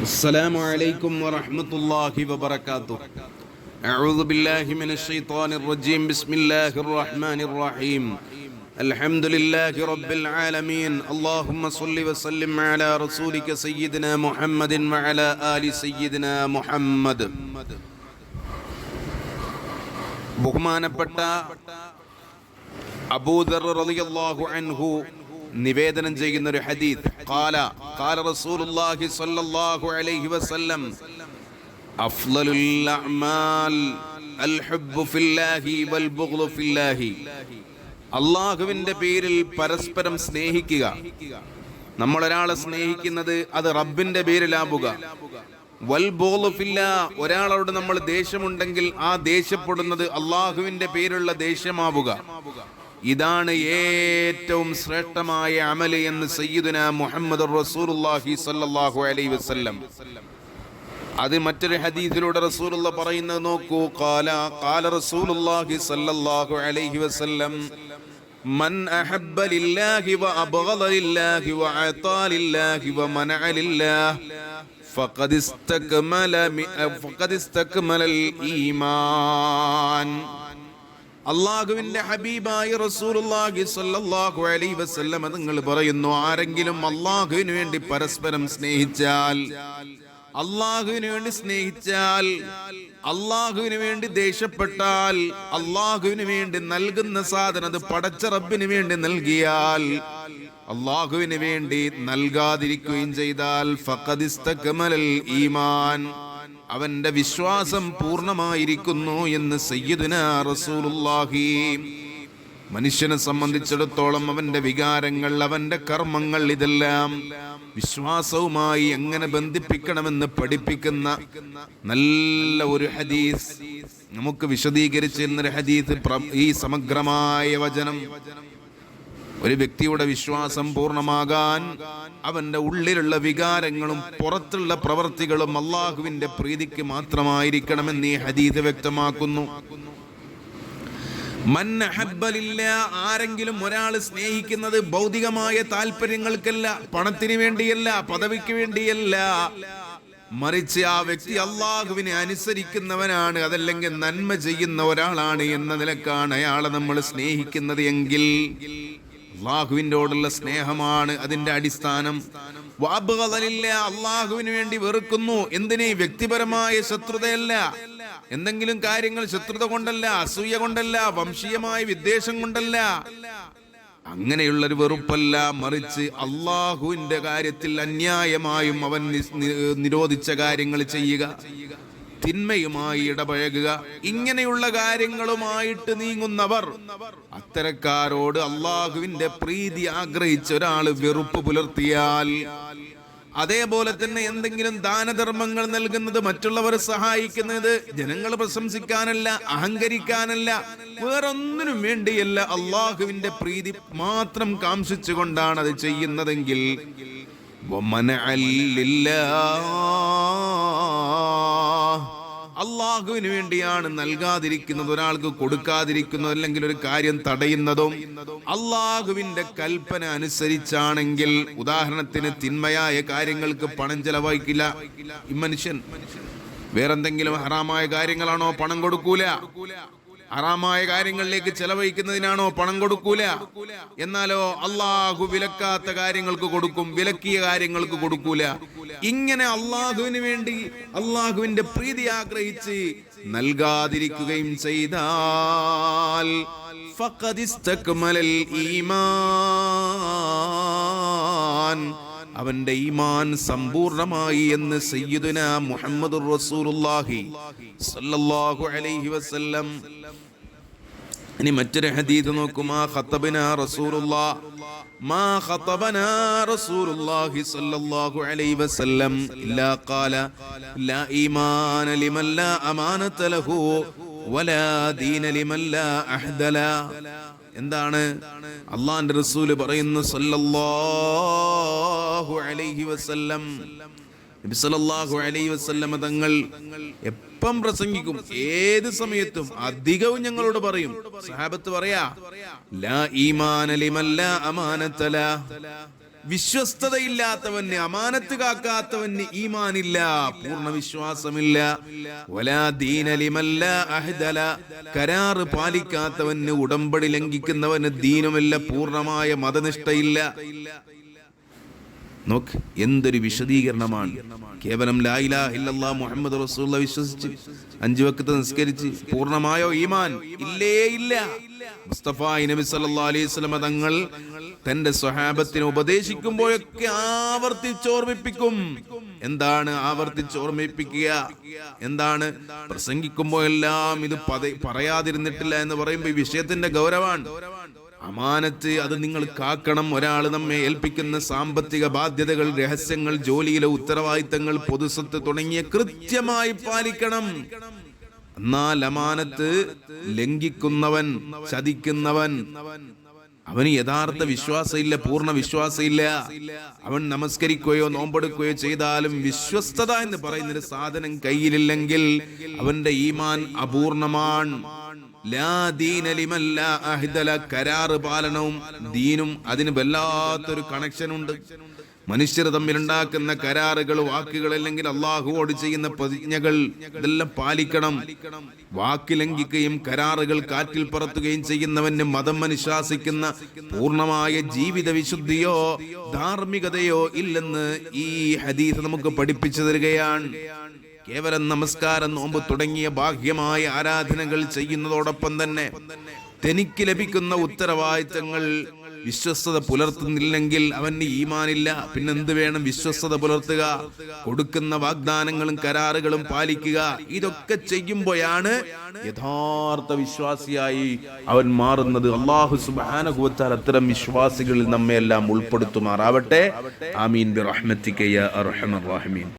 السلام عليكم ورحمة الله وبركاته. أعوذ بالله من الشيطان الرجيم. بسم الله الرحمن الرحيم. الحمد لله رب العالمين. اللهم صل وسلم على رسولك سيدنا محمد وعلى آل سيدنا محمد. ബഹുമാനപ്പെട്ട അബൂദർ റളിയല്ലാഹു അൻഹു നിവേദനം ചെയ്യുന്ന ഒരു ഹദീസ്, ഖാല റസൂലുള്ളാഹി സ്വല്ലല്ലാഹു അലൈഹി വസല്ലം അഫ്ളലുൽ അഅ്മാൽ അൽ ഹുബ്ബു ഫില്ലാഹി വൽ ബുഗ്ളു ഫില്ലാഹി. അല്ലാഹുവിന്റെ പേരിൽ പരസ്പരം സ്നേഹിക്കുക. നമ്മൾ ഒരാളെ സ്നേഹിക്കുന്നത് അത് റബ്ബിന്റെ പേരിലാവുക. വൽ ബുഗ്ളു ഫില്ലാഹ്, ഒരാളോട് നമ്മൾ ദേഷ്യമുണ്ടെങ്കിൽ ആ ദേഷ്യപ്പെടുന്നത് അല്ലാഹുവിന്റെ പേരിലുള്ള ദേഷ്യമാവുക. ഇതാണ് ഏറ്റവും ശ്രേഷ്ഠമായ അമല് എന്ന് സയ്യിദുനാ മുഹമ്മദുർ റസൂലുള്ളാഹി സ്വല്ലല്ലാഹു അലൈഹി വസല്ലം. അത് മറ്റൊരു ഹദീസിലൂടെ റസൂലുള്ളാഹി പറയുന്നത് നോക്കൂ. ഖാല റസൂലുള്ളാഹി സ്വല്ലല്ലാഹു അലൈഹി വസല്ലം മൻ അഹബ്ബ ലില്ലാഹി വ അബ്ഗള ലില്ലാഹി വ അതാ ലില്ലാഹി വ മനഅ ലില്ലാഹി ഫഖദ് ഇസ്തക്മലൽ ഈമാൻ. അല്ലാഹുവിന്റെ ഹബീബായ റസൂലുള്ളാഹി സ്വല്ലല്ലാഹു അലൈഹി വസല്ലം നിങ്ങൾ പറയുന്നു, ആരെങ്കിലും അല്ലാഹുവിന് വേണ്ടി പരസ്പരം സ്നേഹിച്ചാൽ, അല്ലാഹുവിന് വേണ്ടി സ്നേഹിച്ചാൽ, അല്ലാഹുവിന് വേണ്ടി ദേഷ്യപ്പെട്ടാൽ, അല്ലാഹുവിന് വേണ്ടി നൽകുന്ന സാധനം അത് പടച്ച റബ്ബിന് വേണ്ടി നൽകിയാൽ, അല്ലാഹുവിന് വേണ്ടി നൽകാതിരിക്കുകയും ചെയ്താൽ ഫഖദ് ഇസ്തക്മലൽ ഈമാൻ, അവന്റെ വിശ്വാസം പൂർണ്ണമായിരിക്കുന്നു എന്ന് സയ്യിദുനാ റസൂലുള്ളാഹി. മനുഷ്യനെ സംബന്ധിച്ചിടത്തോളം അവന്റെ വികാരങ്ങൾ, അവന്റെ കർമ്മങ്ങൾ, ഇതെല്ലാം വിശ്വാസവുമായി എങ്ങനെ ബന്ധിപ്പിക്കണമെന്ന് പഠിപ്പിക്കുന്ന നല്ല ഒരു ഹദീസ് നമുക്ക് വിശദീകരിച്ചിരുന്നൊരു ഹദീസ്. ഈ സമഗ്രമായ വചനം, ഒരു വ്യക്തിയുടെ വിശ്വാസം പൂർണ്ണമാകാൻ അവന്റെ ഉള്ളിലുള്ള വികാരങ്ങളും പുറത്തുള്ള പ്രവർത്തികളും അല്ലാഹുവിന്റെ പ്രീതിക്ക് മാത്രമായിരിക്കണമെന്ന് ഈ ഹദീസ് വ്യക്തമാക്കുന്നു. മൻ അഹബ്ബ ലില്ലാഹ്, ആരെങ്കിലും ഒരാൾ സ്നേഹിക്കുന്നത് ഭൗതികമായ താല്പര്യങ്ങൾക്കല്ല, പണത്തിന് വേണ്ടിയല്ല, പദവിക്ക് വേണ്ടിയല്ല, മറിച്ച് ആ വ്യക്തി അല്ലാഹുവിനെ അനുസരിക്കുന്നവനാണ്, അതല്ലെങ്കിൽ നന്മ ചെയ്യുന്ന ഒരാളാണ് എന്ന നിലക്കാണ് അയാളെ നമ്മൾ സ്നേഹിക്കുന്നത് എങ്കിൽ അല്ലാഹുവിനോടുള്ള സ്നേഹമാണ് അതിന്റെ അടിസ്ഥാനം. അല്ലാഹുവിന് വേണ്ടി വെറുക്കുന്നു. എന്തിന്? വ്യക്തിപരമായ ശത്രുതയല്ല, എന്തെങ്കിലും കാര്യങ്ങൾ ശത്രുത കൊണ്ടല്ല, അസൂയ കൊണ്ടല്ല, വംശീയമായ വിദ്വേഷം കൊണ്ടല്ല, അങ്ങനെയുള്ളൊരു വെറുപ്പല്ല, മറിച്ച് അല്ലാഹുവിന്റെ കാര്യത്തിൽ അന്യായമായും അവൻ നിരോധിച്ച കാര്യങ്ങൾ ചെയ്യുക, തിന്മയുമായി ഇടപഴകുക, ഇങ്ങനെയുള്ള കാര്യങ്ങളുമായിട്ട് നീങ്ങുന്നവർ, അത്തരക്കാരോട് അല്ലാഹുവിന്റെ പ്രീതി ആഗ്രഹിച്ച ഒരാൾ വെറുപ്പ് പുലർത്തിയാൽ, അതേപോലെ തന്നെ എന്തെങ്കിലും ദാനധർമ്മങ്ങൾ നൽകുന്നത്, മറ്റുള്ളവരെ സഹായിക്കുന്നത് ജനങ്ങളെ പ്രശംസിക്കാനല്ല, അഹങ്കരിക്കാനല്ല, വേറൊന്നിനും വേണ്ടിയല്ല, അല്ലാഹുവിന്റെ പ്രീതി മാത്രം കാംക്ഷിച്ചുകൊണ്ടാണ് അത് ചെയ്യുന്നതെങ്കിൽ അല്ലാഹുവിന് വേണ്ടിയാണ് നൽകാതിരിക്കുന്നത്, ഒരാൾക്ക് കൊടുക്കാതിരിക്കുന്നത്, അല്ലെങ്കിൽ ഒരു കാര്യം തടയുന്നതും അല്ലാഹുവിന്റെ കൽപ്പന അനുസരിച്ചാണെങ്കിൽ, ഉദാഹരണത്തിന് തിന്മയായ കാര്യങ്ങൾക്ക് പണം ചെലവഴിക്കില്ല ഈ മനുഷ്യൻ. വേറെന്തെങ്കിലും ഹറാമായ കാര്യങ്ങളാണോ പണം കൊടുക്കൂല, ഹറാമായ കാര്യങ്ങളിലേക്ക് ചെലവഴിക്കുന്നതിനാണോ പണം കൊടുക്കൂല. എന്നാലോ അല്ലാഹു വിലക്കാത്ത കാര്യങ്ങൾക്ക് കൊടുക്കും, വിലക്കിയ കാര്യങ്ങൾക്ക് കൊടുക്കൂല. ഇങ്ങനെ അല്ലാഹുവിന് വേണ്ടി അല്ലാഹുവിന്റെ പ്രീതി ആഗ്രഹിച്ച് നൽകാതിരിക്കുകയും ചെയ്താൽ ഫഖദ് ഇസ്തക്മലൽ ഈമാൻ, അവന്റെ ഈമാൻ സമ്പൂർണമായി എന്ന് സയ്യിദുനാ മുഹമ്മദുർ റസൂലുള്ളാഹി സ്വല്ലല്ലാഹു അലൈഹി വസല്ലം. ഇനി മറ്റൊരു ഹദീസ് നോക്കുമാ. ഖതബനാ റസൂലുള്ളാഹി സ്വല്ലല്ലാഹു അലൈഹി വസല്ലം ഇല്ലാ ഖാല ലാ ഈമാന ലിമൻ ലാ അമാനത ലഹു വലാ ദീന ലിമൻ ലാ അഹ്ദല. എന്താണ് അല്ലാഹുവിന്റെ റസൂല് പറയുന്നു സല്ലല്ലാഹു അലൈഹി വസല്ലം? നബി സല്ലല്ലാഹു അലൈഹി വസല്ലം തങ്ങൾ എപ്പം പ്രസംഗിക്കും, ഏത് സമയത്തും അധികവും ഞങ്ങളോട് പറയും. സഹാബത്ത് പറയാ ലാ ഈമാന ലിമൻ ലാ അമാനത ലഹു, വിശ്വസ്തതയില്ലാത്തവന്, അമാനത്ത് കാക്കാത്തവന് ഈമാനില്ല, പൂർണ്ണ വിശ്വാസമില്ല. വലാ ദീന ലിമൻ ലാ അഹ്ദല, കരാറ് പാലിക്കാത്തവന്, ഉടമ്പടി ലംഘിക്കുന്നവന് ദീനുമില്ല, പൂർണ്ണമായ മതനിഷ്ഠയില്ല. നോക്ക്, എന്തൊരു വിശദീകരണമാണ്. കേവലം ലാ ഇലാഹ ഇല്ലല്ലാഹ് മുഹമ്മദ് റസൂലുള്ളാഹി വിശ്വസിച്ച് 5 വഖ്ത് നിസ്കരിച്ച് പൂർണ്ണമായോ ഈമാൻ? ഇല്ലേ ഇല്ല. മുസ്തഫ നബി സല്ലല്ലാഹു അലൈഹി വസല്ലം തങ്ങൾ തന്റെ സ്വഹാബത്തിനെ ഉപദേശിക്കുമ്പോഴൊക്കെ ആവർത്തിച്ചോർമ്മിപ്പിക്കും. എന്താണ് ആവർത്തിച്ചോർമ്മിപ്പിക്കുക? എന്താണ്? പ്രസംഗിക്കുമ്പോഴെല്ലാം ഇത് പറയാതിരുന്നിട്ടില്ല എന്ന് പറയുമ്പോൾ ഈ വിഷയത്തിന്റെ ഗൗരവമാണ്. അമാനത്ത് അത് നിങ്ങൾ കാക്കണം. ഒരാൾ നമ്മെ ഏൽപ്പിക്കുന്ന സാമ്പത്തിക ബാധ്യതകൾ, രഹസ്യങ്ങൾ, ജോലിയിലെ ഉത്തരവാദിത്തങ്ങൾ, പൊതുസ്വത്ത് തുടങ്ങിയ കൃത്യമായി പാലിക്കണം. എന്നാൽ അമാനത്ത് ലംഘിക്കുന്നവൻ, ചതിക്കുന്നവൻ, അവന് യഥാർത്ഥ വിശ്വാസമില്ല, പൂർണ്ണ വിശ്വാസമില്ല. അവൻ നമസ്കരിക്കുകയോ നോമ്പെടുക്കുകയോ ചെയ്താലും വിശ്വസ്തത എന്ന് പറയുന്നൊരു സാധനം കയ്യിലില്ലെങ്കിൽ അവന്റെ ഈമാൻ അപൂർണമാണ്. ലാ ദീന ലിമൻ ലാ അഹ്ദല, കരാറ് പാലനവും ദീനും അതിന് വല്ലാത്തൊരു കണക്ഷൻ ഉണ്ട്. മനുഷ്യർ തമ്മിലുണ്ടാക്കുന്ന കരാറുകൾ, വാക്കുകൾ, അല്ലെങ്കിൽ അള്ളാഹുവോട് ചെയ്യുന്ന പ്രതിജ്ഞകൾ, ഇതെല്ലാം പാലിക്കണം. വാക്ക് ലംഘിക്കുകയും കരാറുകൾ കാറ്റിൽ പറത്തുകയും ചെയ്യുന്നവന് മതം അനുശാസിക്കുന്ന പൂർണ്ണമായ ജീവിത വിശുദ്ധിയോ ധാർമ്മികതയോ ഇല്ലെന്ന് ഈ ഹദീസ് നമുക്ക് പഠിപ്പിച്ചു തരികയാണ്. കേവലം നമസ്കാരം, നോമ്പ് തുടങ്ങിയ ബാഹ്യമായ ആരാധനകൾ ചെയ്യുന്നതോടൊപ്പം തന്നെ തനിക്ക് ലഭിക്കുന്ന ഉത്തരവാദിത്തങ്ങൾ വിശ്വസ്തത പുലർത്തുന്നില്ലെങ്കിൽ അവന് ഈമാനില്ല. പിന്നെന്ത് വേണം വിശ്വസ്തത പുലർത്തുക? കൊടുക്കുന്ന വാഗ്ദാനങ്ങളും കരാറുകളും പാലിക്കുക. ഇതൊക്കെ ചെയ്യുമ്പോഴാണ് യഥാർത്ഥ വിശ്വാസിയായി അവൻ മാറുന്നത്. അല്ലാഹു സുബ്ഹാനഹു വ തആല അത്തരം വിശ്വാസികളിൽ നമ്മെ എല്ലാം ഉൾപ്പെടുത്തുമാറാവട്ടെ. ആമീൻ ബിറഹ്മതിക യാ അർഹമർ റഹീമീൻ.